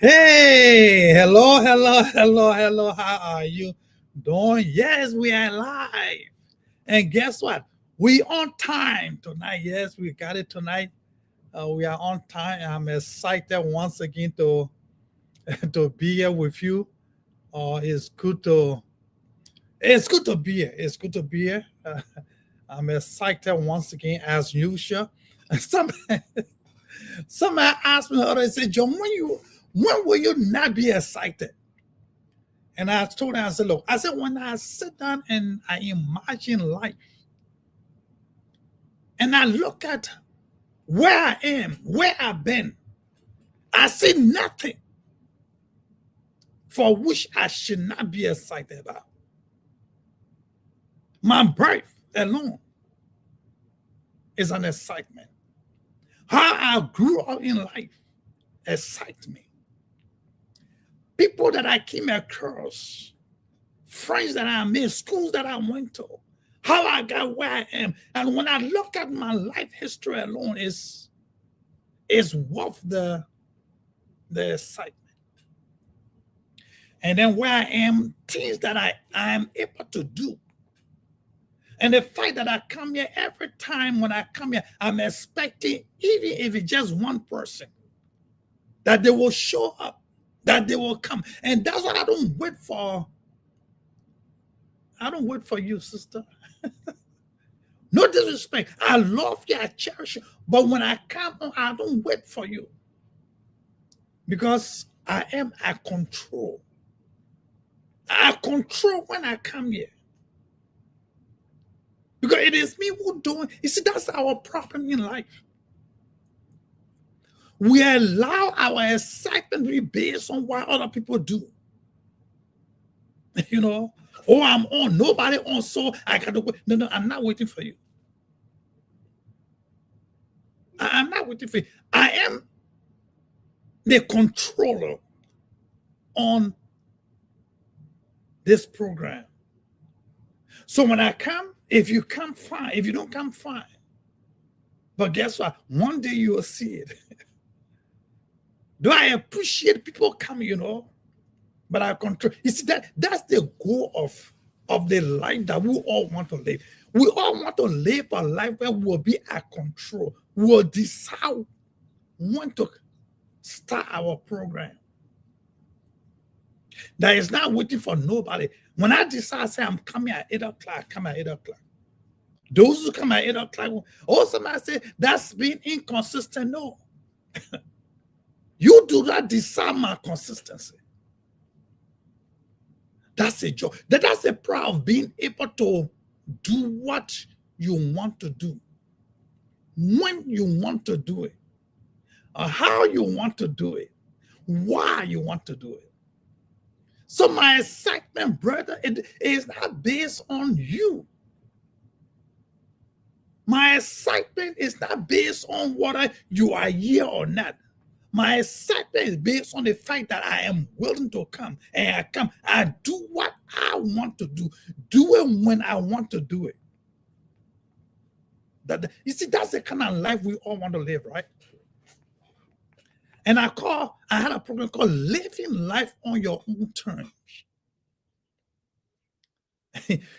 Hey, hello, hello, hello, hello. How are you doing? Yes, we are live. And guess what? We on time tonight. Yes, we got it tonight. We are on time. I'm excited once again to to be here with you. It's good to be here. It's good to be here. I'm excited once again as usual. Some somebody asked me the other day, say, John, when will you not be excited? And I told her, I said, look, I said, when I sit down and I imagine life and I look at where I am, where I've been, I see nothing for which I should not be excited about. My birth alone is an excitement. How I grew up in life excites me. People that I came across, friends that I made, schools that I went to, how I got where I am. And when I look at my life history alone, is worth the excitement. And then where I am, things that I am able to do. And the fact that I come here every time when I come here, I'm expecting, even if it's just one person, that they will show up, that they will come. And that's what I don't wait for. I don't wait for you, sister. No disrespect. I love you, I cherish you. But when I come on, I don't wait for you. Because I am at control. I control when I come here. Because it is me who doing. You see, that's our problem in life. We allow our excitement to be based on what other people do. You know, oh, I'm on, nobody on, so I got to wait. No, I'm not waiting for you. I'm not waiting for you. I am the controller on this program. So when I come, if you come, fine. If you don't come, fine. But guess what? One day you will see it. Do I appreciate people coming? But I control. You see, that's the goal of the life that we all want to live. We all want to live a life where we'll be at control. We'll decide when to start our program. That is not waiting for nobody. When I decide, say I'm coming at 8 o'clock, I come at 8 o'clock. Those who come at 8 o'clock, somebody say that's being inconsistent. No. You do not decide my consistency. That's a joy. That's a proud of being able to do what you want to do, when you want to do it, or how you want to do it, why you want to do it. So my excitement, brother, it is not based on you. My excitement is not based on whether you are here or not. My excitement is based on the fact that I am willing to come, and I come. I do what I want to do it when I want to do it. You see, that's the kind of life we all want to live, right? And I had a program called Living Life on Your Own Terms.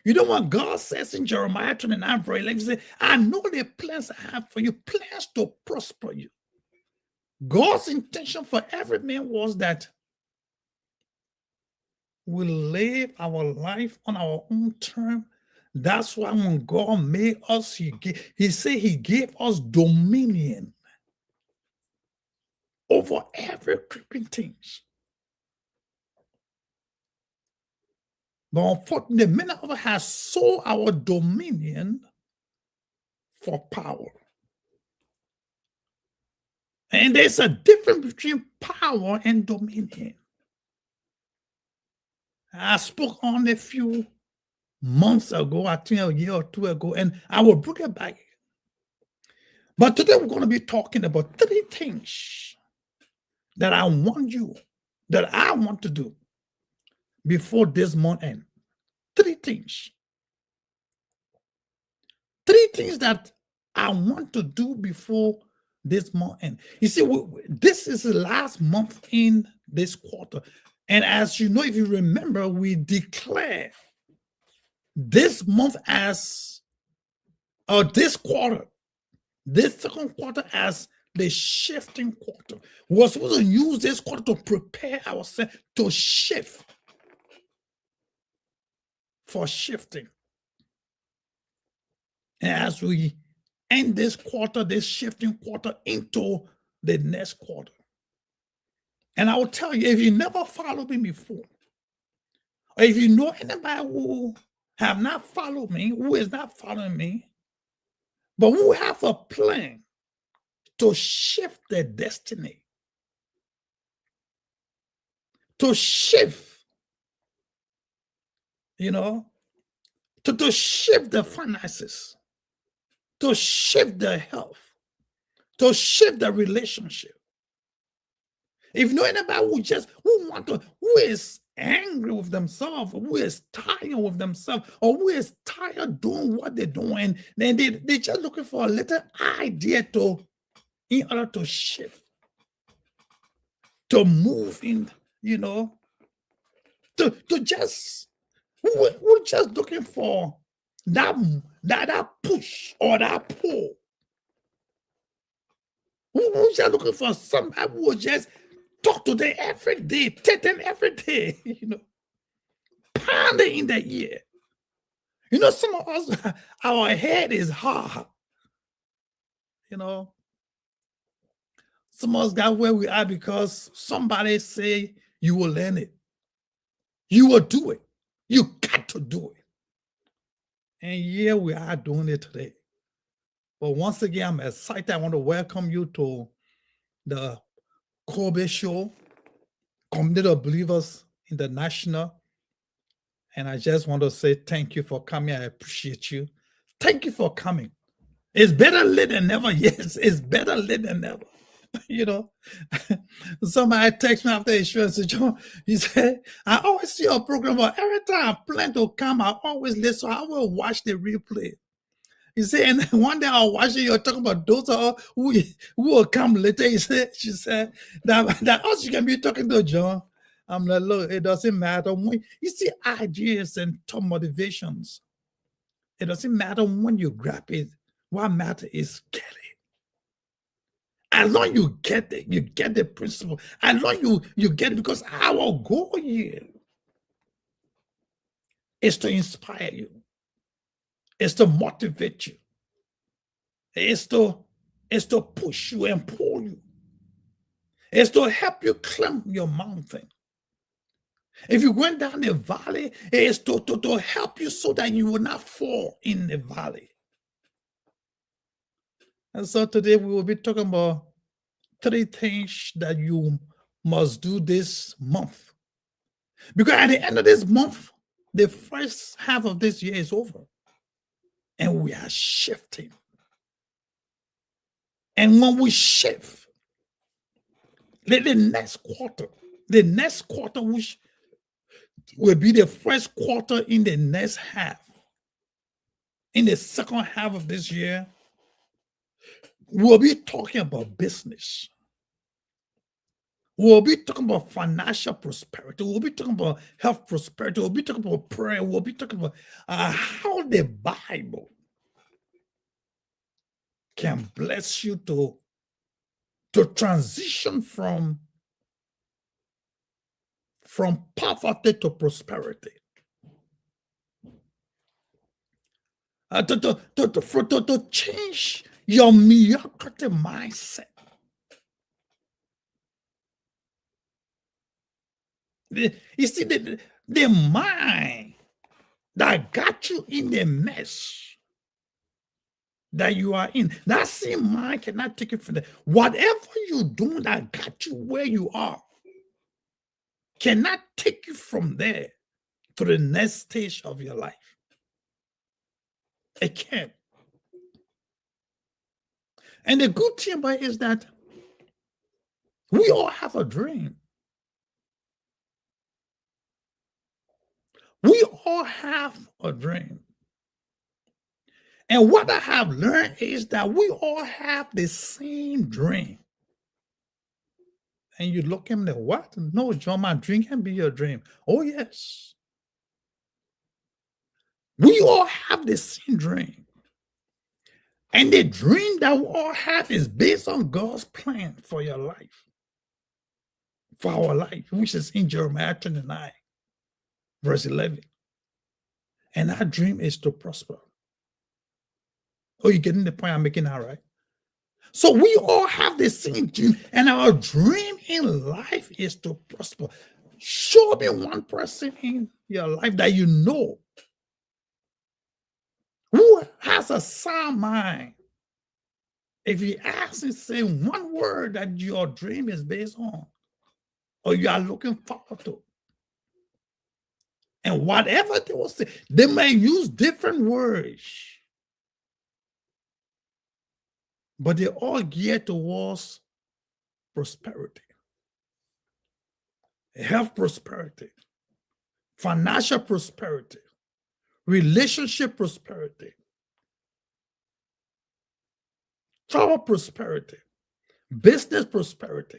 You know what God says in Jeremiah 29, verse 11? He said, I know the plans I have for you, plans to prosper you. God's intention for every man was that we live our life on our own term. That's why when God made us, he said he gave us dominion over every creeping thing. But unfortunately, many of us have sold our dominion for power. And there's a difference between power and dominion. I spoke on a few months ago, I think a year or two ago, and I will bring it back. But today we're going to be talking about 3 things that I want to do before this month ends. 3 things. 3 things that I want to do before this month end. You see, this is the last month in this quarter. And as you know, if you remember, we declare this month as, or this quarter, this second quarter as the shifting quarter. We're supposed to use this quarter to prepare ourselves to shift for shifting. And as we end this quarter, this shifting quarter into the next quarter. And I will tell you, if you never followed me before, or if you know anybody who have not followed me, who is not following me, but who have a plan to shift their destiny, to shift, to shift the finances, to shift the health, to shift the relationship. If you know anybody who is angry with themselves, who is tired with themselves, or who is tired doing what they're doing, then they're just looking for a little idea in order to shift, to move in, to just, we're just looking for that push or that pull. We're just looking for somebody who will just talk to them every day, tell them every day, pounding in the ear. Some of us, our head is hard. Some of us got where we are because somebody say you will learn it. You will do it. You got to do it. And here we are doing it today. But once again, I'm excited. I want to welcome you to the Kobe Show, Community of Believers International. And I just want to say thank you for coming. I appreciate you. Thank you for coming. It's better late than never. Yes, it's better late than never. Somebody texted me after the show. Said, John, he said, I always see your program, but every time I plan to come, I always listen. So I will watch the replay. He said, and one day I was watching you talking about those who will come later. She said that also you can be talking to John. I'm like, look, it doesn't matter when you see ideas and top motivations. It doesn't matter when you grab it. What matters is get it. As long as you get it, you get the principle. As long you get it, because our goal here is to inspire you. It's to motivate you. It's to push you and pull you. It's to help you climb your mountain. If you're going down the valley, it's to help you so that you will not fall in the valley. And so today we will be talking about 3 things that you must do this month. Because at the end of this month, the first half of this year is over. And we are shifting. And when we shift, the next quarter, which will be the first quarter in the next half, in the second half of this year, we'll be talking about business. We'll be talking about financial prosperity. We'll be talking about health prosperity. We'll be talking about prayer. We'll be talking about how the Bible can bless you to transition from poverty to prosperity. To change your mediocrity mindset. You see, the mind that got you in the mess that you are in, that same mind cannot take you from there. Whatever you do that got you where you are cannot take you from there to the next stage of your life. It can't. And the good thing about it is that we all have a dream. We all have a dream. And what I have learned is that we all have the same dream. And you look at him like, what? No, John, my dream can be your dream. Oh, yes. We all have the same dream. And the dream that we all have is based on God's plan for your life, for our life, which is in Jeremiah 29, verse 11. And our dream is to prosper. Oh, you getting the point I'm making now, right? So we all have the same dream, and our dream in life is to prosper. Show me one person in your life that you know who has a sound mind. If you ask and say one word that your dream is based on, or you are looking forward to, and whatever they will say, they may use different words, but they all geared towards prosperity, health prosperity, financial prosperity, relationship prosperity, travel prosperity, business prosperity,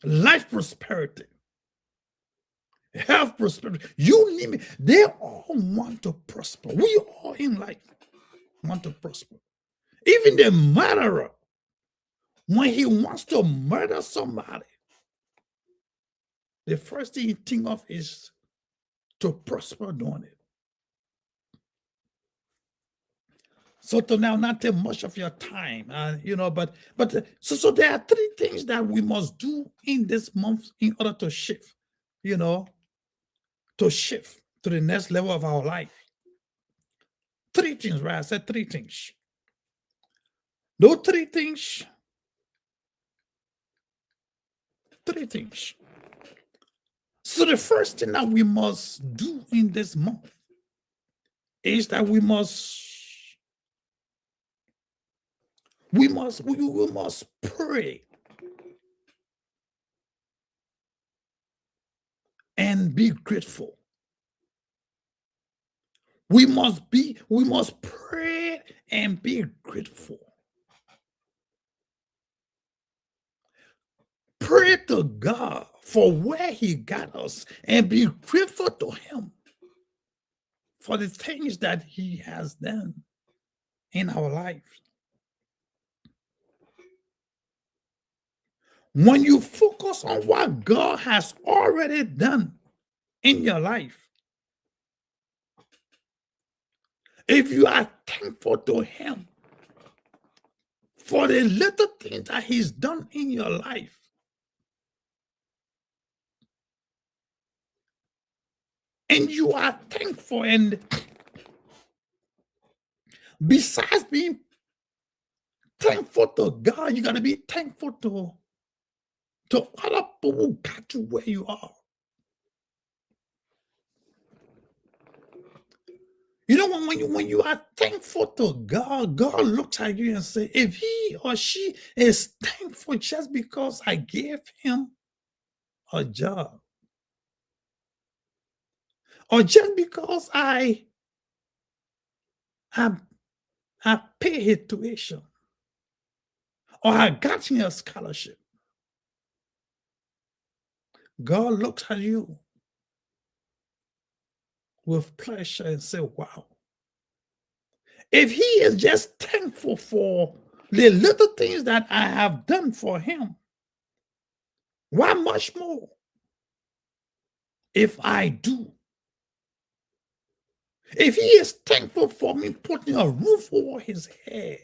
life prosperity, health prosperity. You name it. They all want to prosper. We all in life want to prosper. Even the murderer, when he wants to murder somebody, the first thing he think of is to prosper doing it. So to now not take much of your time, so there are three things that we must do in this month in order to shift, to shift to the next level of our life. Three things, right? I said three things. Those three things. So the first thing that we must do in this month is that we must pray and be grateful. We must pray and be grateful. Pray to God for where He got us and be grateful to Him for the things that He has done in our life. When you focus on what God has already done in your life, if you are thankful to Him for the little things that He's done in your life, and you are thankful, and besides being thankful to God, you got to be thankful to other people who got you where you are. You know, when you are thankful to God, God looks at you and says, if he or she is thankful just because I gave him a job, or just because I pay his tuition, or I got him a scholarship, God looks at you with pleasure and say, wow. If he is just thankful for the little things that I have done for him, why much more if I do? If he is thankful for me putting a roof over his head,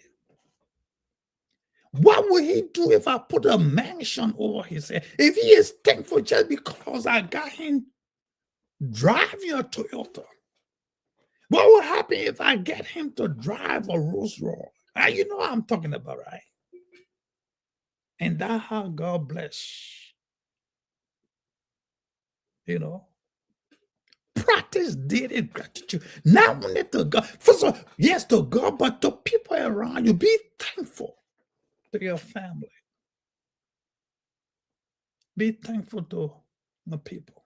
what will he do if I put a mansion over his head? If he is thankful just because I got him driving a Toyota, what will happen if I get him to drive a Rolls Royce? You know what I'm talking about, right? And that's how God bless. Practice daily gratitude. Not only to God, first of all, yes, to God, but to people around you. Be thankful to your family. Be thankful to the people.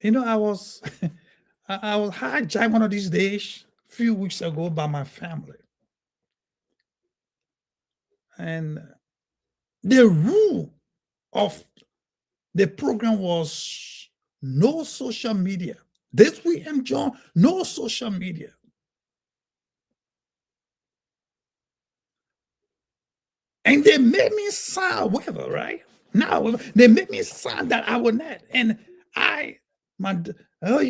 I was I was hijacked one of these days a few weeks ago by my family. And the rule of the program was no social media. This weekend, John, no social media. And they made me sign whatever, right? Now they made me sign that I will not. And I, my, oh,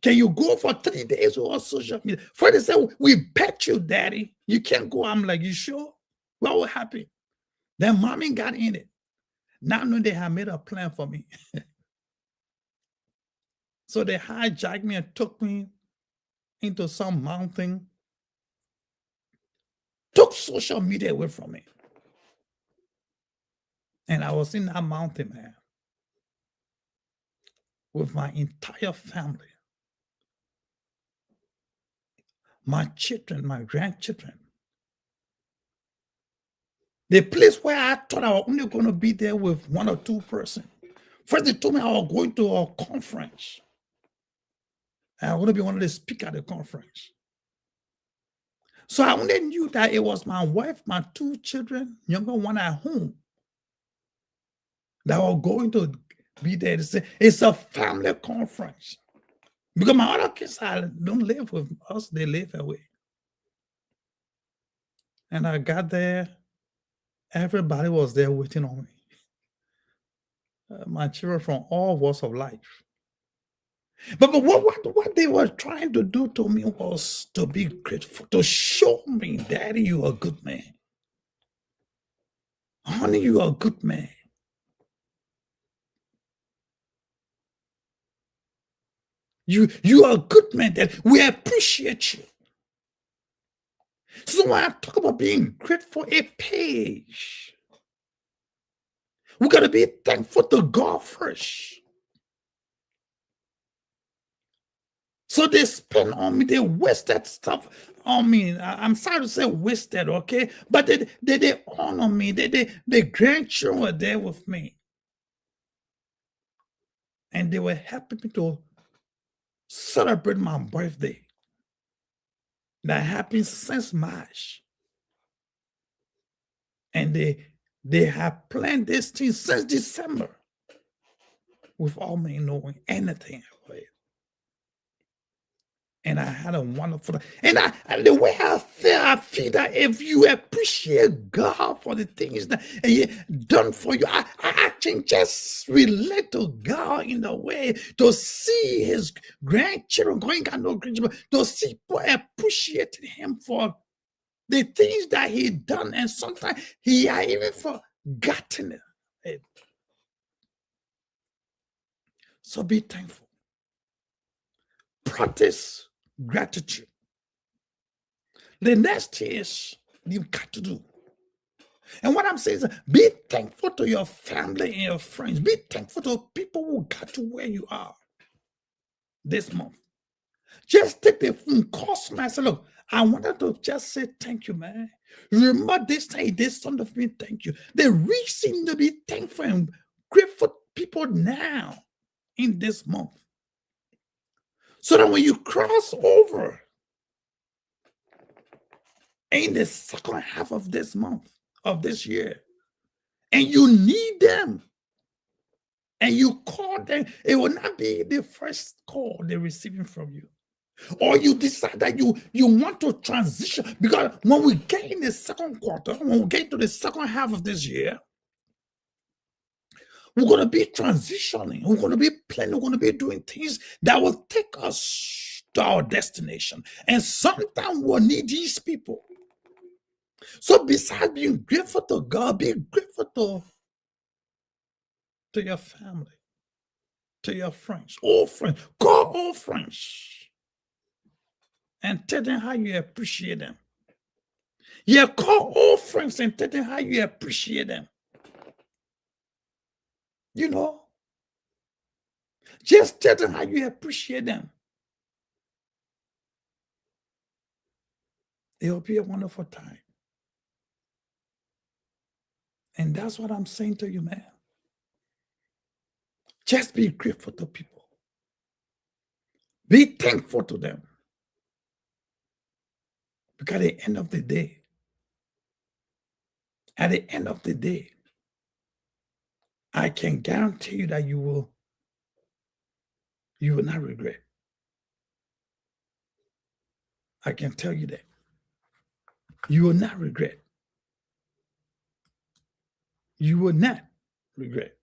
can you go for 3 days without social media? For they said, we bet you, daddy. You can't go. I'm like, you sure? What will happen? Then mommy got in it. Now they have made a plan for me. So they hijacked me and took me into some mountain, took social media away from me. And I was in that mountain, man, with my entire family, my children, my grandchildren. The place where I thought I was only going to be there with one or two persons. First, they told me I was going to a conference. And I was going to be one of the speakers at the conference. So I only knew that it was my wife, my two children, younger one at home, that were going to be there. It's a family conference. Because my other kids don't live with us, they live away. And I got there, everybody was there waiting on me. My children from all walks of life. But what they were trying to do to me was to be grateful, to show me, Daddy, you are a good man. Honey, you are a good man. You are a good man, Dad. We appreciate you. So when I talk about being grateful, it pays. We got to be thankful to God first. So they spend on me, they wasted stuff on me. I'm sorry to say wasted, okay? But they honor me. The grandchildren were there with me. And they were helping me to celebrate my birthday. That happened since March. And they have planned this thing since December without me knowing anything about it. And I had a wonderful, and the way I feel that if you appreciate God for the things that He done for you, I can just relate to God in a way to see His grandchildren going, got no grandchildren, to see people appreciating Him for the things that He done, and sometimes He had even forgotten it. So be thankful. Practice gratitude. The next is you've got to do. And what I'm saying is be thankful to your family and your friends. Be thankful to people who got to where you are this month. Just take the phone, call somebody and say, look, I wanted to just say thank you, man. Remember this time, this son of me, thank you. The reason to be thankful and grateful people now in this month. So that when you cross over in the second half of this month, of this year, and you need them, and you call them, it will not be the first call they're receiving from you. Or you decide that you want to transition, because when we get in the second quarter, when we get to the second half of this year, we're going to be transitioning. We're going to be planning. We're going to be doing things that will take us to our destination. And sometimes we'll need these people. So besides being grateful to God, be grateful to your family, to your friends, all friends. Call all friends and tell them how you appreciate them. Yeah, call all friends and tell them how you appreciate them. You know, just tell them how you appreciate them. It will be a wonderful time. And that's what I'm saying to you, man. Just be grateful to people. Be thankful to them. Because at the end of the day, I can guarantee you that you will not regret. I can tell you that. You will not regret. You will not regret.